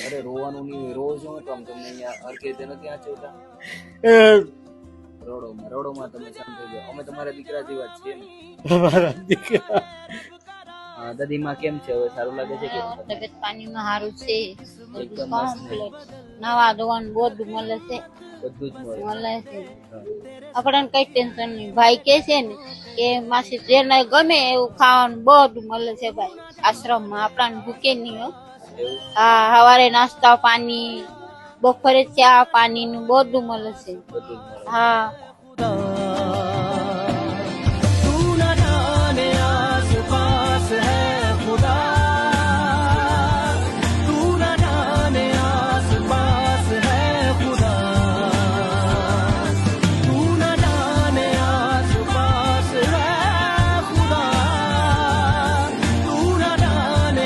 અરે રોવાનું નહીં, રોજ હું કામ તમને અહીંયા હરકે નથી આચવતા? રોડોમાં તમે શાંત થઈ જાઓ. અમે તમારા દીકરા જેવા જ છીએ ને. હા, દાદીમાં કેમ છે હવે? સારું લાગે છે કે તબિયત પાણીમાં સારું છે, એકદમ કમ્પ્લીટ નવા ધોવાનું બધું મળે છે, બધું જ મળે? મળે છે. આપણને કઈ ટેન્શન નહીં. ભાઈ કે છે ને કે માસી જેને ગમે એવું ખાવાનું બધું મળે છે ભાઈ આશ્રમમાં, આપણાને ભૂકે નહીં હો. એવું? હા, સવારે નાસ્તા પાણી, બપોરે ચા પાણી નું બધું મળે છે. બધું જ મળે. હા,